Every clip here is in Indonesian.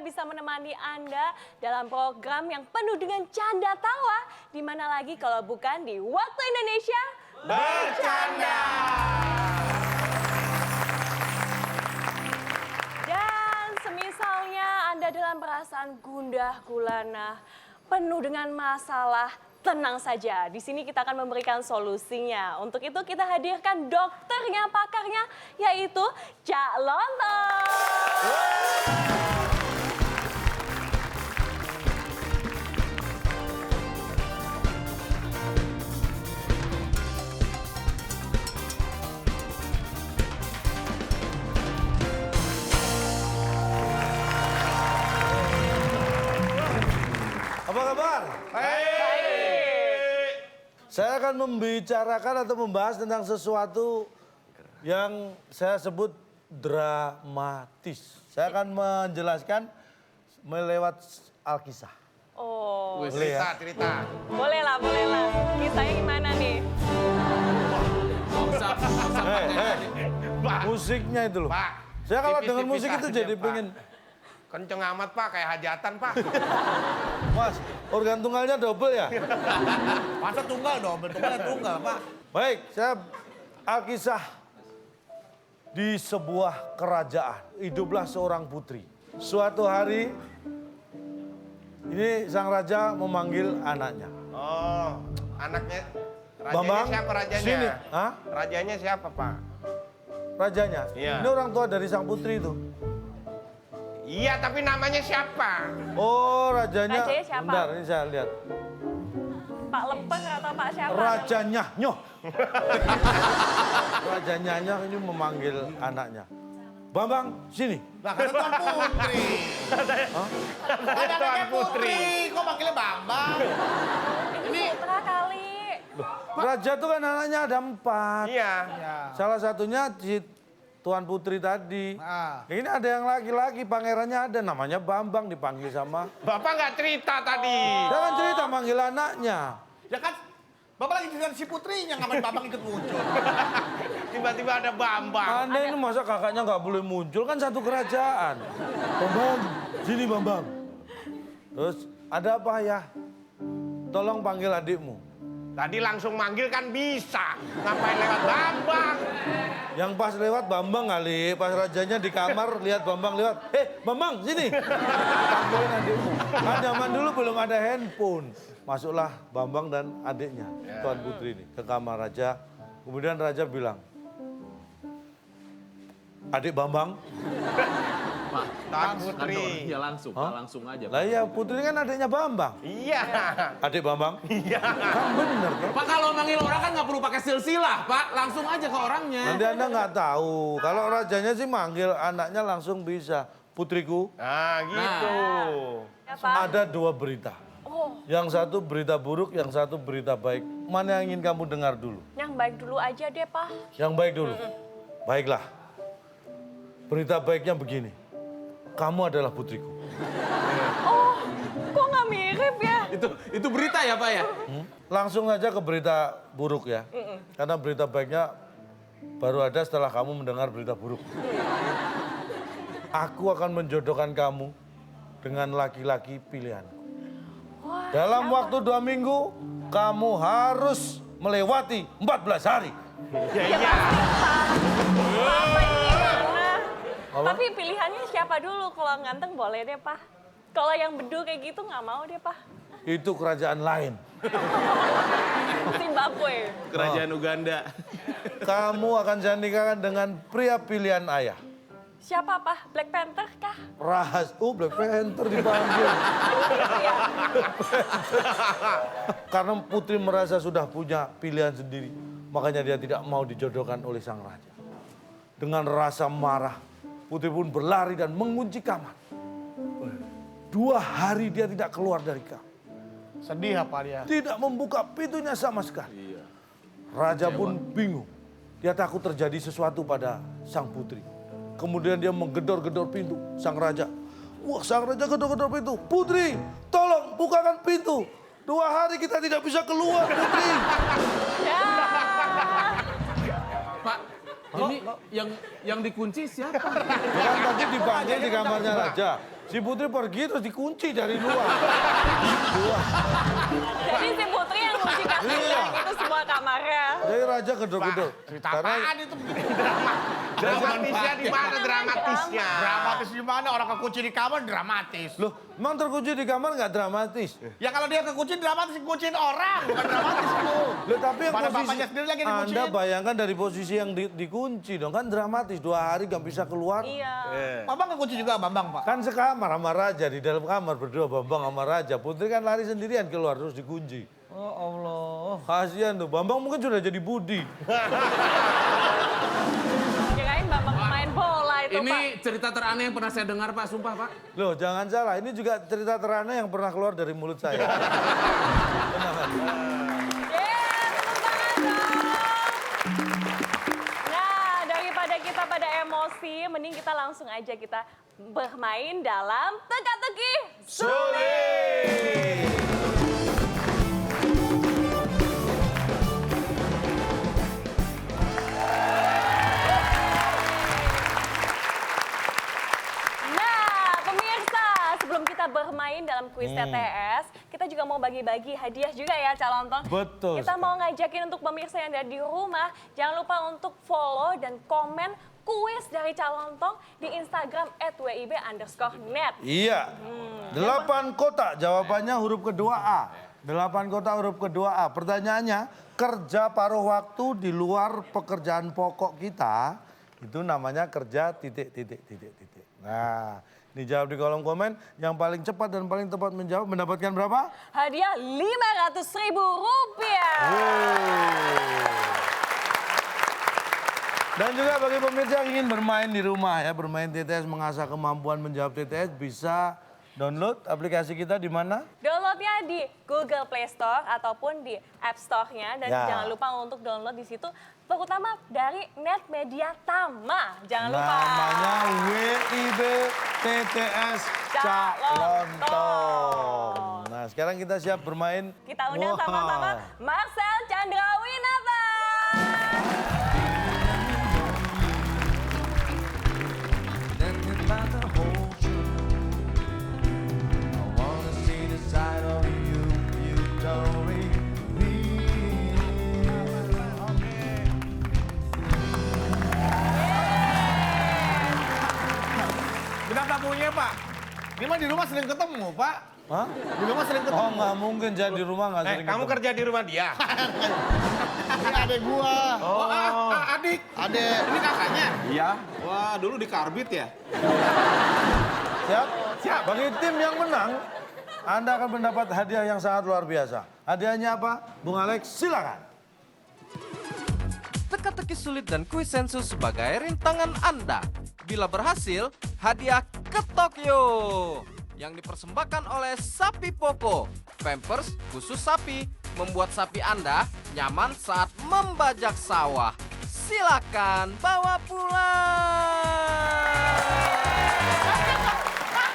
bisa menemani Anda dalam program yang penuh dengan canda tawa. Di mana lagi kalau bukan di Waktu Indonesia Bercanda. Dan semisalnya Anda dalam perasaan gundah gulana, penuh dengan masalah, tenang saja, di sini kita akan memberikan solusinya. Untuk itu kita hadirkan dokternya, pakarnya, yaitu Cak Lontong. Apa kabar? Saya akan membicarakan atau membahas tentang sesuatu yang saya sebut dramatis. Saya akan menjelaskan melewat Alkisah. Oh, Boleh ya? Cerita. boleh lah. Kisahnya gimana nih? Musiknya itu loh. Pak. Saya kalau tipis-tipis dengar musik itu aja, jadi Pak. pengen, Kenceng amat Pak, kayak hajatan Pak. Mas, organ tunggalnya double ya? Masa tunggal double, tunggal Pak. Baik, saya Alkisah. Di sebuah kerajaan, hiduplah seorang putri. Suatu hari, ini sang raja memanggil anaknya. Oh, anaknya. Rajanya Bambang, siapa rajanya? sini. Hah? Rajanya siapa Pak? Rajanya? Iya. Ini orang tua dari sang putri itu. Iya, tapi namanya siapa? Oh, rajanya. Rajanya siapa? Bentar, ini saya lihat. Pak Lempeng atau Pak siapa? Rajanya Nyoh. Rajanya Nyoh ini memanggil anaknya. Bambang, sini. Lah kan Tuan Putri. Ada anaknya Putri, kok manggilnya Bambang? Ini putra kali. Raja tuh kan anaknya ada 4. Iya. Ya. Salah satunya si Tuan Putri tadi. Ah. Ini ada yang laki-laki, pangerannya ada, namanya Bambang, dipanggil sama. Bapak nggak cerita tadi. Saya kan cerita manggil anaknya. Ya kan, Bapak lagi cerita si putrinya, ngapain Bambang ikut muncul? Tiba-tiba ada Bambang. Anda ini masa kakaknya nggak boleh muncul, kan satu kerajaan. Bambang, sini Bambang. Terus, ada apa ya? Tolong panggil adikmu. Tadi langsung manggil kan bisa. Ngapain lewat Bambang? Yang pas lewat Bambang kali, pas rajanya di kamar lihat Bambang lewat. Bambang, sini. Panggilin adikmu. Kan zaman dulu belum ada handphone. Masuklah Bambang dan adiknya, Tuan Putri ini, ke kamar raja. Kemudian raja bilang, adik Bambang. Tuan Putri. Ya langsung, Hah? langsung aja. Lah iya, Putri kan adiknya Bambang. Iya. Adik Bambang? Iya. Kan bener kan? Pak, kalau manggil orang kan nggak perlu pakai silsilah, Pak. Langsung aja ke orangnya. Nanti Anda nggak tahu. Kalau rajanya sih manggil anaknya langsung bisa. Putriku, Nah, gitu. Ya, Pak. ada 2 berita. Oh, Yang satu berita buruk, yang satu berita baik. Mana yang ingin kamu dengar dulu? yang baik dulu aja deh, Pak. Yang baik dulu. Baiklah. Berita baiknya begini. Kamu adalah putriku. Oh, kok nggak mirip ya? Itu berita ya, Pak ya? Langsung saja ke berita buruk ya. Karena berita baiknya baru ada setelah kamu mendengar berita buruk. Aku akan menjodohkan kamu dengan laki-laki pilihanku. Wah, Dalam waktu 2 minggu, kamu harus melewati 14 hari. Ya, iya. Apa ini gimana? Apa? Tapi pilihannya siapa dulu? Kalau ganteng boleh deh, Pak. Kalau yang bedul kayak gitu nggak mau deh, Pak. Itu kerajaan lain. Zimbabwe. Kerajaan Uganda. Kamu akan saya nikahkan dengan pria pilihan ayah. Siapa, Pak? Black Panther kah? Black Panther dipanggil. Iya. Karena Putri merasa sudah punya pilihan sendiri. Makanya dia tidak mau dijodohkan oleh sang raja. Dengan rasa marah, Putri pun berlari dan mengunci kamar. 2 hari dia tidak keluar dari kamar. Sedih apa dia? Tidak membuka pintunya sama sekali. Raja pun bingung. Dia takut terjadi sesuatu pada sang putri. Kemudian dia menggedor-gedor pintu sang raja. Wah, sang raja gedor-gedor pintu. Putri, tolong bukakan pintu. 2 hari kita tidak bisa keluar, Putri. Ya. Pak, ini yang dikunci siapa? Kan tadi dipanggil di kamarnya raja. Si Putri pergi terus dikunci dari luar. Jadi si Putri yang kunci Iya. itu semua kamarnya. Jadi raja gedor-gedor. Cerita apaan itu begini? Dramatisnya di mana dramatisnya? Dramatis di mana? Orang kekunci di kamar dramatis. Loh, emang terkunci di kamar nggak dramatis? Ya kalau dia kekunci dramatis, kunciin orang, bukan dramatis itu. Loh, tapi yang Mana posisi bapaknya sendiri lagi dikunciin. Anda bayangkan dari posisi yang dikunci dong, kan dramatis. 2 hari nggak bisa keluar. Iya. Bambang kekunci juga, Bambang, Pak. Kan sekamar sama raja, di dalam kamar berdua Bambang sama raja. Putri kan lari sendirian keluar terus dikunci. Oh Allah, kasihan tuh. Bambang mungkin sudah jadi Budi. Kirain Bambang pemain bola itu, Pak. Ini cerita teraneh yang pernah saya dengar, Pak. Sumpah, Pak. Loh, jangan salah. Ini juga cerita teraneh yang pernah keluar dari mulut saya. Tenang aja. Yeay, tepuk tangan dong. Nah, daripada kita pada emosi, mending kita langsung aja kita bermain dalam teka-teki sulit. Nah, pemirsa, sebelum kita bermain dalam kuis TTS, kita juga mau bagi-bagi hadiah juga ya, Calontong. Betul Kita sekali. mau ngajakin untuk pemirsa yang ada di rumah, jangan lupa untuk follow dan komen kuis dari Calontong di Instagram @wib_net. Iya. 8 kotak, jawabannya huruf kedua A. 8 kotak huruf kedua A. Pertanyaannya, kerja paruh waktu di luar pekerjaan pokok kita, itu namanya kerja titik. Nah, dijawab di kolom komen, yang paling cepat dan paling tepat menjawab mendapatkan berapa? Hadiah Rp500.000. Dan juga bagi pemirsa yang ingin bermain di rumah ya, bermain TTS, mengasah kemampuan menjawab TTS, bisa download aplikasi kita di mana? Downloadnya di Google Play Store ataupun di App Store-nya. Dan Ya. jangan lupa untuk download di situ, terutama dari Net Media Tama. Jangan lupa. Namanya WIB TTS Calontong. Nah, sekarang kita siap bermain. Kita undang Wah. sama-sama Marcel Chandrawinata. Kenapa punya, Pak? Ini mah di rumah sering ketemu, Pak. Hah? Di rumah sering ketemu. Oh, nggak mungkin, saya di rumah nggak sering Kamu ketemu. kerja di rumah dia? Ini adek gua. Adik. Adek. Ini kakaknya? Iya. Wah, dulu di Karbit ya? Siap? Siap. Bagi tim yang menang, Anda akan mendapat hadiah yang sangat luar biasa. Hadiahnya apa? Bung Alex, silakan. Teka-teki sulit dan kuis sensus sebagai rintangan Anda. Bila berhasil, hadiah ke Tokyo yang dipersembahkan oleh Sapi Poco. Pampers khusus sapi, membuat sapi Anda nyaman saat membajak sawah. Silakan bawa pulang.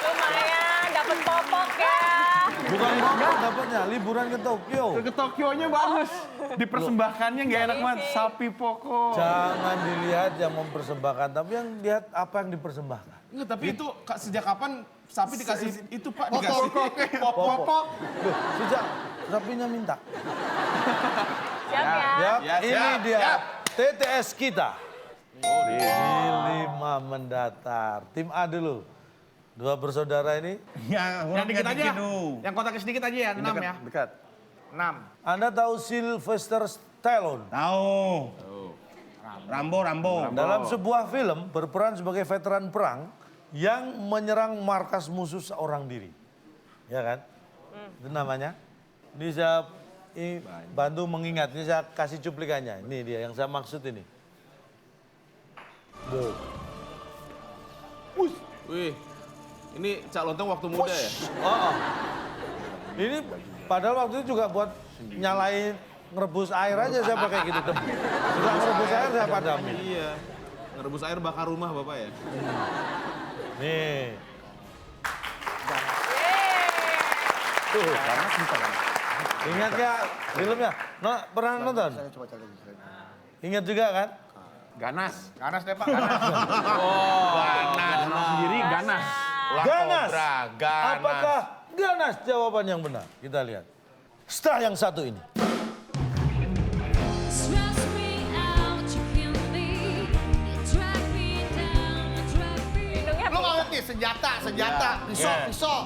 Lumayan, dapat popok ya. Bukan ngomong dapatnya, liburan ke Tokyo. Ke Tokyo-nya bagus. Dipersembahkannya nggak enak banget. Sapi Poco. Jangan dilihat yang mempersembahkan, tapi yang lihat apa yang dipersembahkan. Enggak, tapi itu sejak kapan sapi dikasih itu Pak? Dikasih pop-pop. Loh, sejak sapinya minta. Siap ya. Ya, ini dia TTS kita. Di 5 mendatar. Tim A dulu. 2 bersaudara ini. Yang dikit aja. Yang kotaknya sedikit aja ya, 6 ya. Dekat. 6. Anda tahu Sylvester Stallone? Tahu. Rambo. Dalam sebuah film berperan sebagai veteran perang yang menyerang markas musuh seorang diri. Ya kan? Itu namanya. Ini saya bantu mengingat. Ini saya kasih cuplikannya. Ini dia yang saya maksud ini. Wow. Wih, ini Cak Lontong waktu muda ya? Oh. Ini padahal waktu itu juga buat nyalain ngerebus air aja saya pakai gitu. Setelah ngerebus air saya padami. Iya. Ngerebus air bakar rumah Bapak ya? Nih. Yeay. Ingat gak filmnya? Pernah nonton? Ingat juga kan? Ganas. Ganas deh, Pak. Ganas. Ganas sendiri ganas. Ular Ganas. kobra, ganas. Apakah ganas jawaban yang benar? Kita lihat. Setelah yang satu ini. Stress me out, you kill me. You drag me down, you drag me. Lindungnya Lu nggak ngerti senjata, pisau, Yeah. pisau.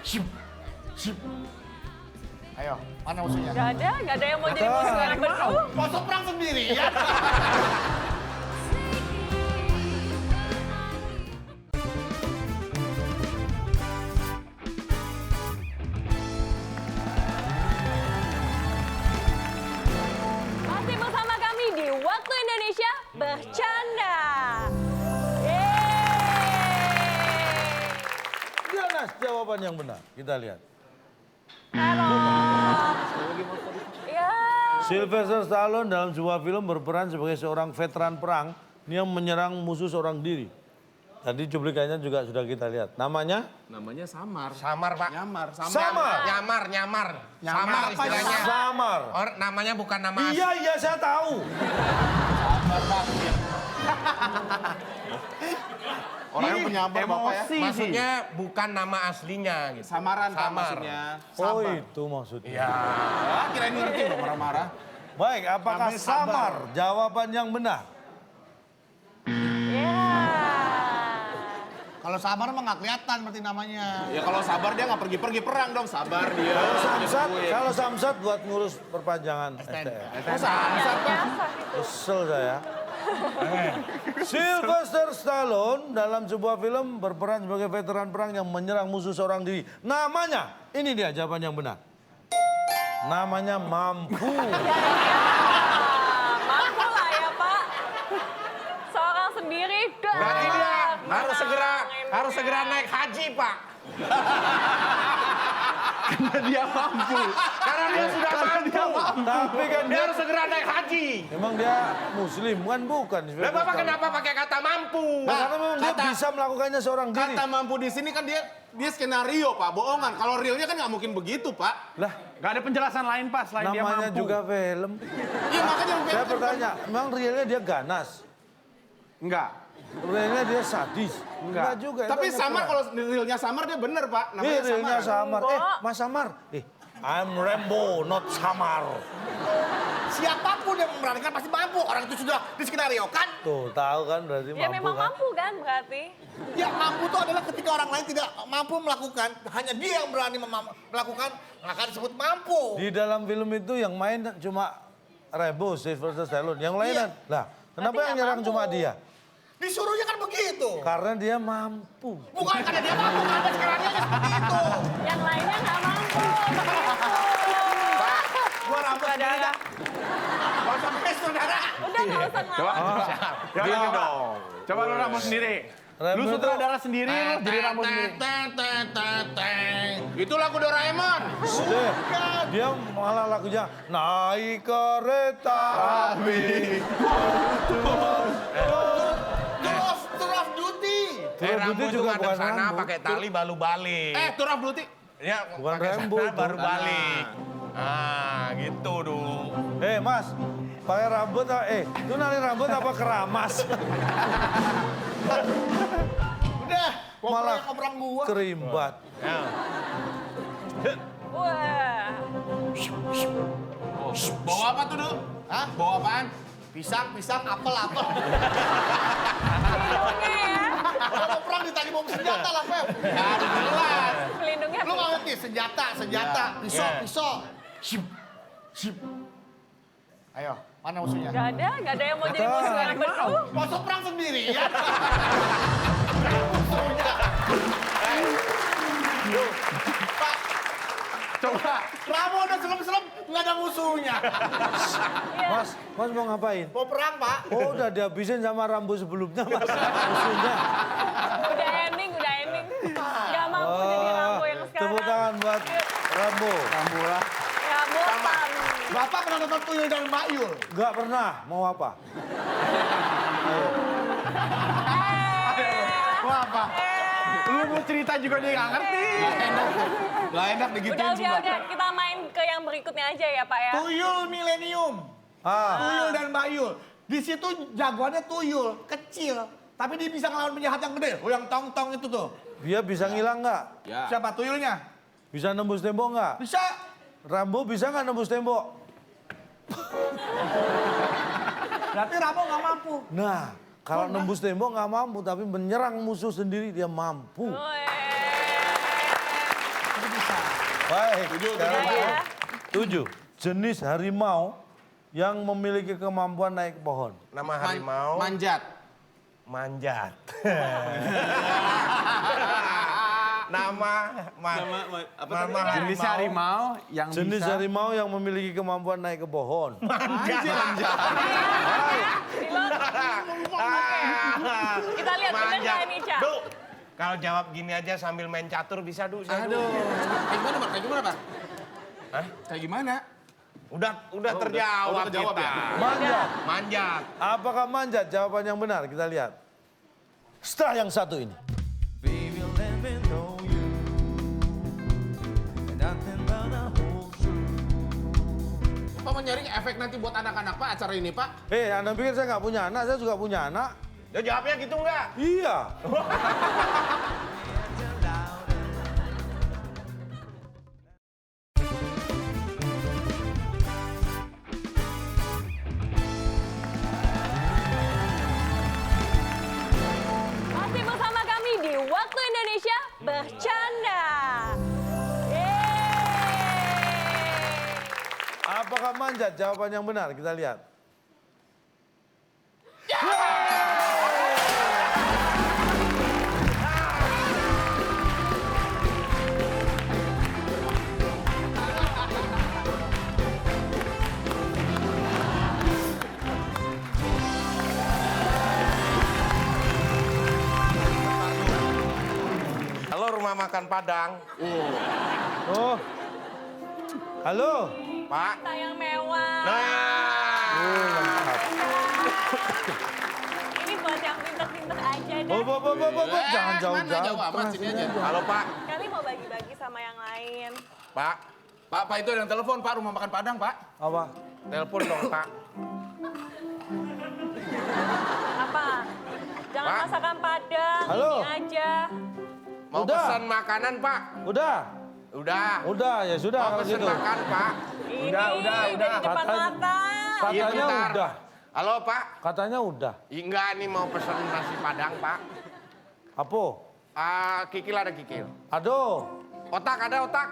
Ship, ship. Ayo, mana musuhnya? nggak ada yang mau jadi musuh yang betul. Masuk perang sendiri ya. Masih bersama kami di Waktu Indonesia Bercanda. Yeay. Ganas jawaban yang benar. Kita lihat. Halo. Ya. Sylvester Stallone dalam sebuah film berperan sebagai seorang veteran perang yang menyerang musuh seorang diri. Tadi cuplikannya juga sudah kita lihat. Namanya? Namanya Samar. Samar, Pak. Nyamar, Samar. Nyamar. Samar apa istilahnya. Samar. Namanya bukan nama asli. Iya, saya tahu. Orang yang penyamar Bapak ya. Maksudnya bukan nama aslinya gitu. Samaran Pak Samar. maksudnya. Oh, itu maksudnya. Iya. Ah, kirain ngerti dong marah-marah. Baik, apakah Namanya Samar jawaban yang benar? Ya. Kalau samar mah nggak kelihatan berarti namanya. Ya kalau sabar dia nggak pergi-pergi perang dong, sabar dia. Kalau Samsat buat ngurus perpanjangan STM. Biasa. Kesel saya. Sylvester Stallone dalam sebuah film berperan sebagai veteran perang yang menyerang musuh seorang diri. Namanya, ini dia jawaban yang benar. Namanya Mampu. Mampu lah ya Pak. Seorang sendiri dah. Berarti dia harus segera naik haji, Pak. Dia mampu. Karena dia sudah mampu. Tapi kan Dia dia, harus segera naik haji. memang dia muslim kan bukan. Lah Sylvester Bapak Stallone. kenapa pakai kata mampu? Nah, karena memang dia kata- bisa melakukannya seorang diri. Kata mampu di sini kan dia skenario Pak, bohongan. Kalau realnya kan nggak mungkin begitu Pak. Lah, Gak ada penjelasan lain Pak selain dia namanya mampu. juga film. Iya makanya Saya bertanya, memang realnya dia ganas? Enggak. Realnya dia sadis? Enggak juga. itu Tapi hanya Samar peran. kalau realnya Samar dia bener Pak. Namanya Realnya Samar. Enggak. Mas Samar. I'm Rambo, not Samar. Siapapun yang memerankan pasti mampu. Orang itu sudah diskenariokan. Tuh, tahu kan berarti Ya mampu memang kan? mampu kan berarti. Ya mampu itu adalah ketika orang lain tidak mampu melakukan, hanya dia yang berani melakukan, maka disebut mampu. Di dalam film itu yang main cuma Rambo, Sylvester Stallone. Yang lain Iya. kan? Lah, kenapa Berarti yang nggak nyerang mampu. cuma dia? Disuruhnya kan begitu. Karena dia mampu. Bukan karena dia mampu, ada skenarionya seperti itu. Yang lainnya nggak mampu. Begitu. Gua rambut sendiri dah. Gak usah pakai saudara. Udah nggak usah ngomong. Gini dong. Coba lu Rambo sendiri. Rambo Lu itu- sutradara sendiri, lu jadi Rambo sendiri. Itu lagu Doraemon. Deh, dia malah lagunya naik kereta api. Tour of Duty. Rambo Duty itu juga ngadep bukan sana Rambo. pakai tali baru balik. Tour of Duty. Ya, Bukan pakai Rambo sana itu. baru balik. Gitu dong. Mas, pakai rambut, itu nari rambut apa keramas? Udah, Malah ngobrol gua. kerimbat. Wah. Bawa apa tuh, Duk? Hah? Bawa apaan? Pisang, apel. Pelindungnya ya. Kalau mau perang ditanya mau senjata lah, Pep. Pelindungnya. Lu nggak ngerti senjata, pisau. Ship. Ayo, mana musuhnya? Nggak ada yang mau jadi musuh yang betul. Masuk perang sendiri ya. Pak, Coba. Ramo udah selem-selem, nggak ada musuhnya. Mas mau ngapain? Mau perang, Pak. Oh, udah dihabisin sama Rambo sebelumnya, Mas. Musuhnya. Udah ending. Nggak mampu jadi Rambo yang sekarang. Tepuk tangan buat Rambo. Rambo lah. Ya bosan. Bapak pernah nonton Tuyul dan Mbak Yul? Gak pernah, mau apa? Mau apa? Lu mau cerita juga dia nggak ngerti. Gak enak digituin Udah. Kita main ke yang berikutnya aja ya Pak ya. Tuyul Milenium. Tuyul dan Mbak Yul. Di situ jagoannya Tuyul, kecil. Tapi dia bisa ngelawan penjahat yang gede. Oh, yang tong-tong itu tuh. Dia bisa ngilang nggak? Ya. Siapa tuyulnya? Bisa nembus tembok nggak? Bisa. Rambo bisa nggak nembus tembok? Berarti Rambo nggak mampu. Nah, kalau nembus tembok nggak mampu, tapi menyerang musuh sendiri dia mampu. Woi. Baik, sekarang Ya. 7. Jenis harimau yang memiliki kemampuan naik ke pohon. Nama harimau Manjat. manjat. Nama Jenis harimau yang Jenis bisa harimau yang memiliki kemampuan naik ke pohon. Kita lihat bener nggak ini, Cak? Du, kalau jawab gini aja sambil main catur bisa, Du. Saya, Du. Aduh. Kayak gimana, Pak? Kayak gimana, Pak? Hah? Kayak gimana? Udah terjawab terjawab kita. ya? Manjat. Manjat. Apakah manjat? Jawaban yang benar. Kita lihat. Setelah yang satu ini. Baby, let me know you. Nothing but a whole truth. Pak mau nyari efek nanti buat anak-anak, Pak, acara ini, Pak? Anda pikir saya nggak punya anak? Saya juga punya anak. Ya jawabnya gitu nggak? Iya. Masih bersama kami di Waktu Indonesia Bercanda. Yeay. Apakah manjat? Jawaban yang benar. Kita lihat. Halo rumah makan Padang. Oh. Halo. Pak. Kita yang mewah. Nah. Lengkap. Ini buat yang pinter-pinter aja deh. Jangan jauh-jauh. Mana jauh amat, sini aja. Halo Pak. Kali mau bagi-bagi sama yang lain. Pak. Pak, itu ada yang telepon, Pak, rumah makan Padang, Pak. Apa? Telepon dong Pak. Apa? Jangan Pak. masakan Padang, Halo. ini aja. Mau Udah. pesan makanan Pak. Udah. Udah. Ya sudah Mau kalau pesen gitu. makan Pak. Ini udah di depan Katanya- mata. Iya, Katanya bentar. udah. Halo Pak. Katanya udah. Enggak nih mau pesen nasi Padang Pak. Apa? Kikil ada kikil. Aduh. Otak ada otak.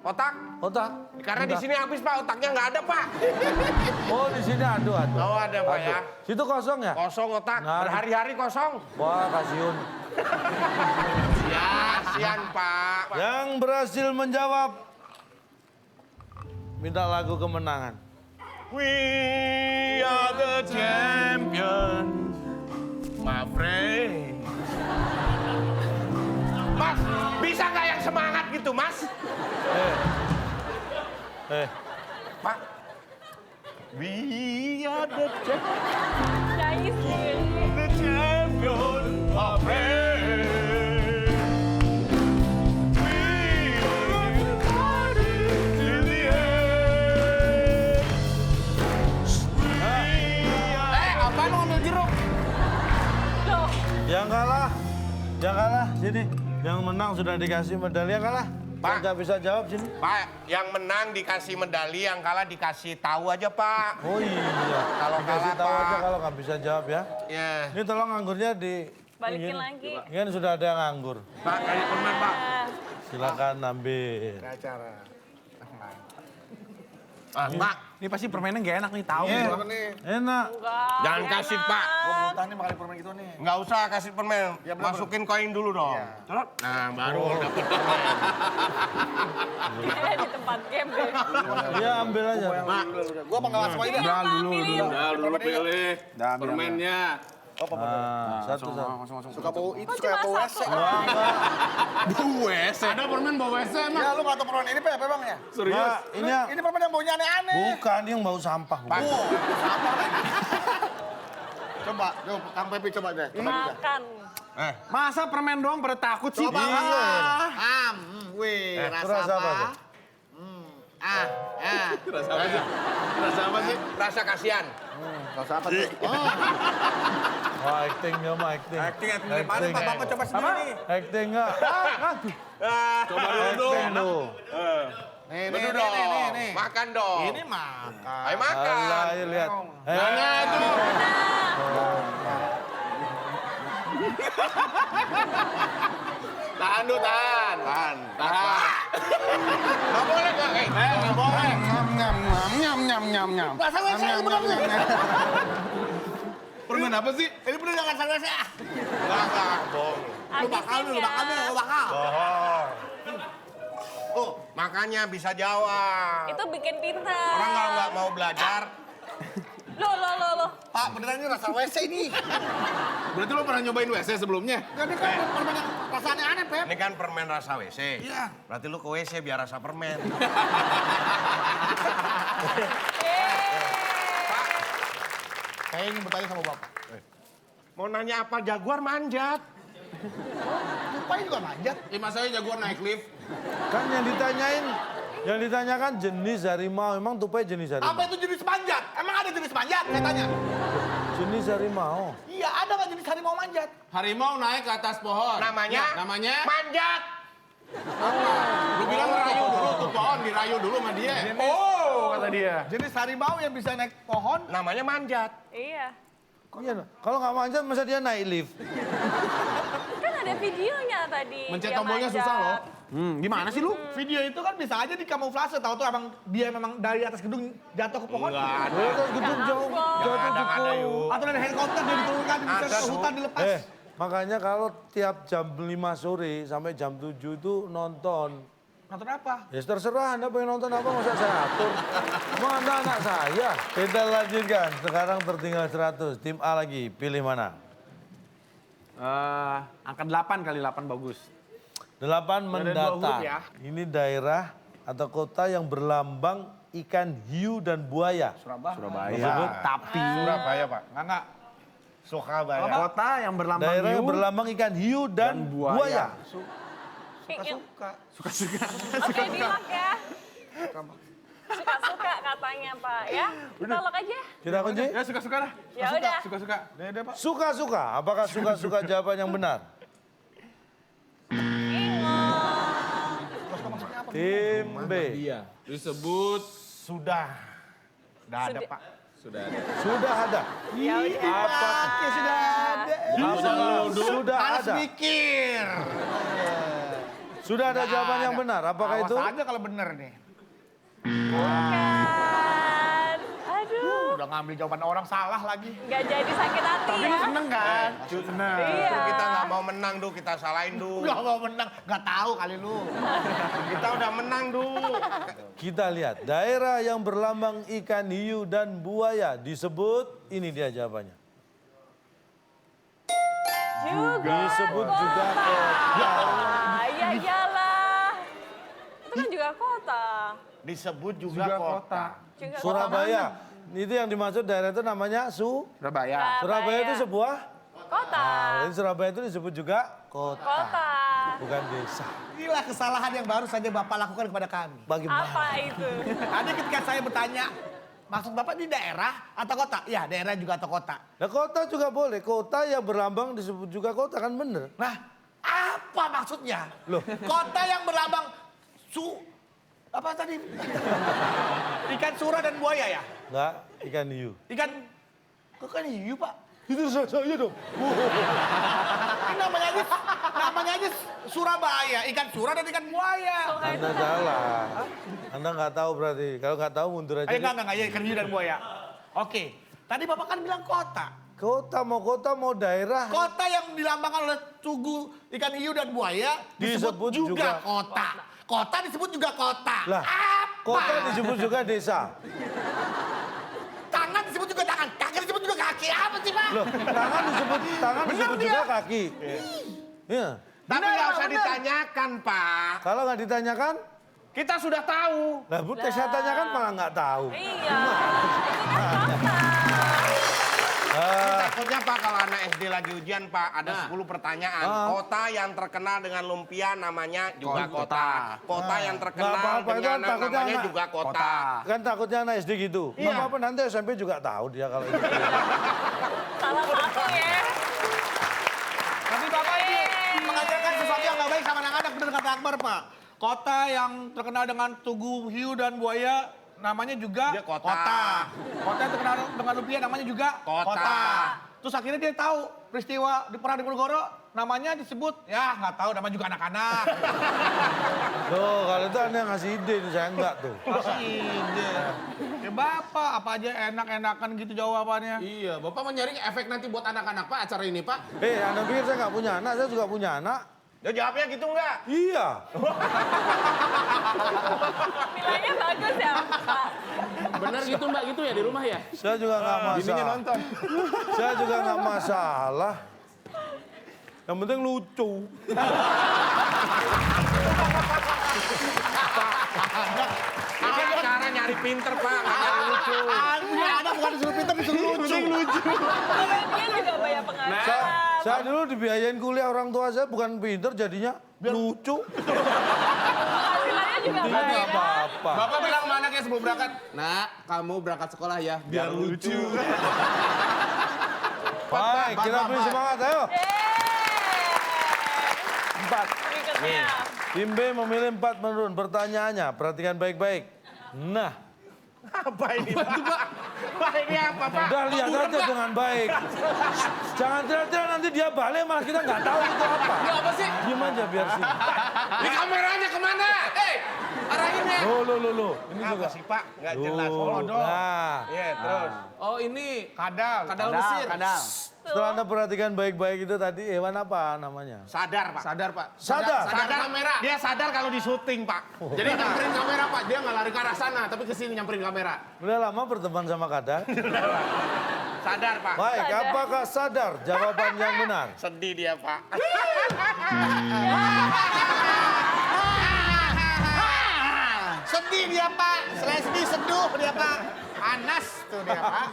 Otak. Otak. Karena di sini habis Pak, otaknya nggak ada Pak. Oh, di sini aduh. Oh ada Pak ya. Situ kosong ya? Kosong otak. Nggak ada. Berhari-hari kosong. Wah, kasiun. Ya, sian Pak. Yang berhasil menjawab minta lagu kemenangan. We are the champions, my friend. Mas, bisa nggak yang semangat gitu, Mas? Pak. We are the champions, Nangis sendiri. the champions, my friend. We will fight till the end. Apa lu ngambil jeruk? Loh, Yang kalah sini. Yang menang sudah dikasih medali. Yang kalah, Pak. nggak bisa jawab sini. Pak, yang menang dikasih medali, yang kalah dikasih tahu aja, Pak. Oh iya. Kalau Dikasih kalah, tahu aja Pak. kalau nggak bisa jawab ya. Ya. Ini tolong anggurnya di balikin lagi. Ini kan sudah ada yang nganggur. Pak, kasih permen, Pak. Silakan ambil. Pak, Ini pasti permennya nggak enak nih, tahu. Enak. Enggak. jangan kasih, Pak. Tani makan permen gitu nih. Nggak usah kasih permen. Masukin koin dulu dong. Nah, baru dapat permen. Kayaknya di tempat game deh. Dia ambil aja. Pak, Gua apa nggak langsung aja deh. Udah dulu. Dulu pilih permennya. Satu. Suka bau itu, Kok suka cuma bau WC. satu? WC. Ada permen bawa WC emang. Ya lu nggak tahu permen ini Pak, Bang ya? Serius? Ini permen yang baunya aneh-aneh. Bukan yang bau sampah. Pak. Coba, Kang Pepi coba deh. Makan. Masa permen doang pada takut sih? Coba. Iya. Wih, Rasa apa tuh? Rasa aja. Rasa apa sih? Rasa kasihan. Rasa apa tuh? Oh, actingnya mah acting. Acting mana Pak? Bapak coba sendiri. Acting nggak? Coba dulu dong. Acting tuh. Bener dong. Makan dong. Ini makan. Ayo makan. Alah, ayo lihat. Mana itu? Tahan dulu, tahan. Tahan. Nggak boleh nggak? Nggak boleh. Nyam. Rasa WC ini bener nih. Permen apa sih? Ini bener jangan rasa WC. Nggak, bohong. Lu bakal nih, lu bakal. Bohong. Oh, makanya bisa jawab. Itu bikin pintar. Orang kalau nggak mau belajar, Loh. Pak, beneran ini rasa WC ini. Berarti lo pernah nyobain WC sebelumnya? Jadi kan permen yang rasanya aneh, Pep. ini kan permen rasa WC. Iya. Berarti lu ke WC biar rasa permen. Saya ingin bertanya sama Bapak. Mau nanya apa? Jaguar manjat. Lupain juga manjat. Masalahnya jagoan naik lift. Kan yang ditanyakan jenis harimau. Emang tupai jenis harimau? Apa itu jenis manjat? Emang ada jenis manjat? Saya tanya. Jenis harimau. Iya, ada nggak jenis harimau manjat? Harimau naik ke atas pohon. Namanya? Namanya? Manjat. Lu bilang ngerayu dulu tuh pohon, dirayu dulu sama dia. Oh, kata dia. Jenis harimau yang bisa naik pohon. Namanya manjat. Iya. Iya, kalau nggak manjat masa dia naik lift? Kan ada videonya tadi. Mencet dia tombolnya manjat. susah loh. Gimana sih lu? Video itu kan bisa aja dikamuflase, tahu tuh emang dia memang dari atas gedung jatuh ke pohon. Boleh kan gedung jauh, jatuh Ada jauh. yuk. Atau dari helikopter dia diturunkan bisa Ada, ke Su. hutan dilepas. Makanya kalau tiap jam 5 sore sampai jam 7 itu nonton. Nonton apa? Ya terserah Anda pengen nonton apa, masa saya atur. Mana anak saya? Kita lanjutkan, sekarang tertinggal 100. Tim A lagi, pilih mana? Angka 8 kali 8 bagus. 8 Ada dua mendatang. huruf ya. Ini daerah atau kota yang berlambang ikan hiu dan buaya. Surabaya. Disebut Tapi Surabaya, Pak. Enggak. Surabaya. kota yang berlambang daerah yang hiu berlambang ikan hiu dan buaya. Suka-suka. Oke, dilak ya. Suka-suka katanya, Pak. Ya, kita lock aja. Kita kunci? Ya suka-suka dah. Ya udah. Suka-suka. Suka-suka. Apakah suka-suka jawaban yang benar? Tim B. Iya. Disebut Sudah. Udah ada, Sudah. Pak. sudah ada. Sudah ada. Ya udah. Oke, sudah ada. Sudah Harus ada. mikir. Sudah ada jawaban yang benar. Apakah Awas itu? aja kalau bener nih. Bukan. Aduh, Udah ngambil jawaban orang salah lagi. nggak jadi sakit hati ya. Seneng kan? Seneng. Iya. Kita nggak mau menang, Du. Kita salahin, Du. Gak mau menang, gak tahu kali lu. Kita udah menang, Du. Kita lihat. Daerah yang berlambang ikan hiu dan buaya disebut, ini dia jawabannya. Juga. Disebut juga kota. Ya iyalah. Itu kan juga kota. Disebut juga kota. Juga Surabaya. Itu yang dimaksud daerah itu namanya Surabaya. Surabaya itu sebuah kota. Jadi Surabaya itu disebut juga kota, Kota. bukan desa. Inilah kesalahan yang baru saja Bapak lakukan kepada kami. Bagaimana? Apa itu? Tadi ketika saya bertanya, maksud Bapak di daerah atau kota? Iya, daerah juga atau kota. Nah, kota juga boleh. Kota yang berlambang disebut juga kota, kan bener. Nah, apa maksudnya? Loh. Kota yang berlambang apa tadi? Ikan sura dan buaya ya? Enggak, ikan hiu. Ikan hiu, Pak. Itu saya dong. Ini namanya aja Surabaya, ikan sura dan ikan buaya. Anda salah. Anda nggak tahu berarti. Kalau nggak tahu mundur aja. Ayo enggak, ya ikan hiu dan buaya. Oke, tadi Bapak kan bilang kota. Kota mau daerah. Kota yang dilambangkan oleh tugu ikan hiu dan buaya disebut Disebut juga juga kota. Kota disebut juga kota. Lah, Apa? kota disebut juga desa. Tangan disebut juga tangan. Kaki disebut juga kaki. Apa sih, Pak? Loh, tangan disebut juga kaki. Iya. Tapi nggak usah ditanyakan, Pak. Kalau nggak ditanyakan, Kita sudah tahu. lah saya tanyakan malah nggak tahu. Iya. Itu kan kota. Ini takutnya Pak kalau anak SD lagi ujian Pak, ada 10 pertanyaan. Kota yang terkenal dengan lumpia namanya juga kota. Kota yang Nggak terkenal apa-apa, itu dengan takutnya namanya anak- juga kota. Kan takutnya anak SD gitu. Iya. Nggak apa-apa, nanti SMP juga tahu dia kalau itu. Salah satu ya. Tapi Bapak ini mengajarkan sesuatu yang nggak baik sama anak-anak, benar kata Akbar, Pak. Kota yang terkenal dengan tugu hiu dan buaya namanya juga Dia kota. Kota yang terkenal dengan lumpia namanya juga Kota. Terus akhirnya dia tahu peristiwa di Perang Diponegoro namanya disebut, ya nggak tahu, namanya juga anak-anak. Tuh, kalau itu Anda ngasih ide, nih, saya enggak tuh. Masih ide. Ya Bapak, apa aja enak-enakan gitu jawabannya. Iya, Bapak mau nyari efek nanti buat anak-anak Pak acara ini Pak. Anda pikir saya nggak punya anak? Saya juga punya anak. Dia jawabnya gitu enggak? Iya. Nilainya bagus ya, Pak. Bener gitu Mbak, gitu ya di rumah ya? Saya juga nggak masalah. nonton. Saya juga nggak masalah. Yang penting lucu. Ini cara nyari pinter Pak, nggak nyari lucu. Punya anak bukan disuruh pintar, disuruh lucu. Dia juga banyak pengaruh. Saya dulu dibiayain kuliah orang tua saya bukan pinter, jadinya lucu. Hasilnya juga Tidak baik. apa-apa. Bapak bilang sama anaknya sebelum berangkat, nak kamu berangkat sekolah ya, biar lucu. Baik, kita beri semangat, ayo. Empat. Berikutnya. Tim B memilih 4 menurun. Pertanyaannya, perhatikan baik-baik. Nah, Apa ini Pak? Pak ini apa Pak? udah lihat aja dengan baik. Jangan teriak-teriak, nanti dia balik malah kita nggak tahu itu apa. Ini apa sih? Diam aja biar sini. Ini kameranya kemana? Arahinnya. Loh. Ini Apa juga. sih Pak? Nggak jelas. Nah, Iya, terus. Oh ini Kadal. kadal Mesir. setelah Anda perhatikan baik-baik itu tadi hewan apa namanya? Sadar Pak. Sadar Pak. Sadar. Sadar kamera. Dia sadar kalau di syuting Pak. Jadi nyamperin kamera Pak, dia nggak lari ke arah sana, tapi ke sini nyamperin kamera. Udah lama berteman sama Kadal? Sadar Pak. Baik, apakah sadar jawaban yang benar? Sedih dia Pak. Sedih dia, Pak. Selain sedih, seduh dia, Pak. Panas tuh dia, Pak.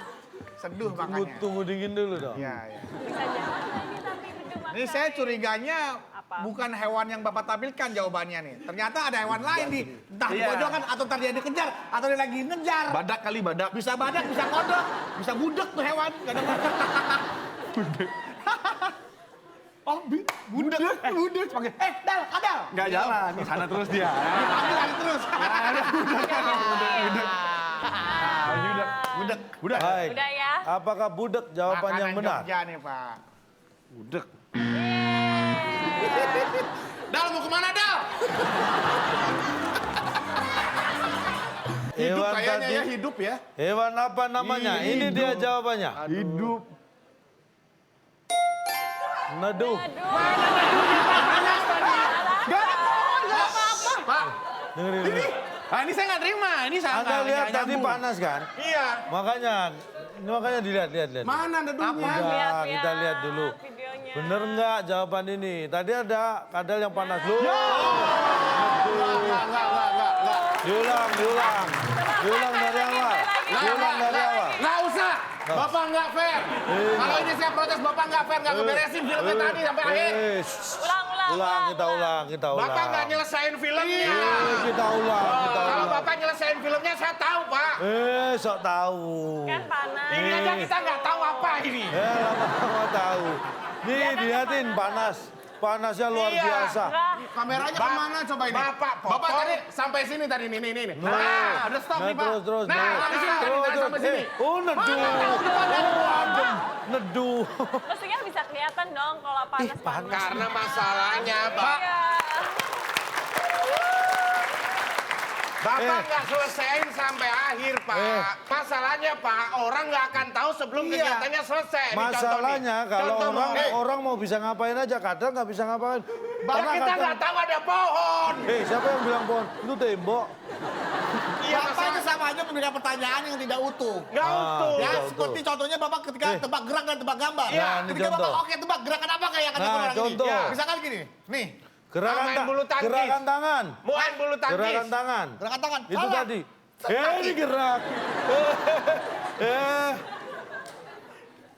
Seduh makanya. Tunggu dingin dulu dong. Iya, iya. Bisa jadi ini tapi betul Ini saya curiganya Apa? bukan hewan yang Bapak tampilkan jawabannya nih. Ternyata ada hewan lain di entah di pojokan atau ntar dia dikejar atau dia lagi ngejar. Badak kali badak. Bisa badak, bisa kodok, bisa budek tuh hewan. Gak ada Oh, budek, budek. Pakai, Dal, Kadal. Nggak jalan, di sana terus dia. Dipanggil lagi terus. Budak. Baik. Udah ya. Apakah budek jawaban yang Makanan benar? Jogja nih, Pak. Budak. Dal mau kemana Dal? Hidup Hewan kayaknya tadi, ya, hidup ya. hewan apa namanya? Ini dia jawabannya. Hidup. Neduh. Pak, Dengerin dulu. Ah, ini saya nggak terima. Ini saya Anda lihat nggak tadi nyambung. panas kan? Iya. Makanya dilihat. mana neduhnya? Udah, kita lihat dulu. Videonya. Bener nggak jawaban ini? Tadi ada Kadal yang panas. Loh. Enggak. Diulang dari awal. Diulang dari awal. Nggak usah. Bapak nggak fair. Kalau ini saya protes, Bapak nggak fair, nggak ngeberesin filmnya tadi sampai akhir. Ulang, kita ulang. Bapak nggak nyelesain filmnya. Kita ulang. Kalau Bapak nyelesain filmnya saya tahu Pak. Sok tahu. Kan panas. Ini aja kita nggak tahu apa ini. Lama tahu. Nih, dilihatin panas. Panasnya luar Iya. biasa. Kameranya kemana coba ini? Bapak Bapak potong. tadi sampai sini tadi nih. Nah, udah stop nih Pak. Terus. Nah, habis ini tadi sampai sini. Neduh. Adem. Neduh. Mestinya bisa kelihatan dong kalau panas. Karena masalahnya Pak. Iya. Bapak nggak selesaiin sampai akhir Pak. Masalahnya Pak, orang nggak akan tahu sebelum kegiatannya selesai. Ini contoh nih. Masalahnya kalau Contoh, orang mau bisa ngapain aja, Kadal nggak bisa ngapain. Karena kita Kadal- nggak tahu ada pohon. Siapa yang bilang pohon? Itu tembok. Iya Bapak itu masalah. sama aja memberikan pertanyaan yang tidak utuh. Nggak utuh. Ya, Betul, seperti contohnya Bapak ketika tebak gerak dan tebak gambar. Ya, ini Ketika contoh. Bapak, oke tebak gerakan apa kayak akan dilakukan orang contoh. ini. Ya. Misalkan gini, nih, Main bulu tangkis. Gerakan tangan. Main bulu tangkis. Gerakan tangan. gerakan tangan. Itu Salah. tadi. Ini gerak.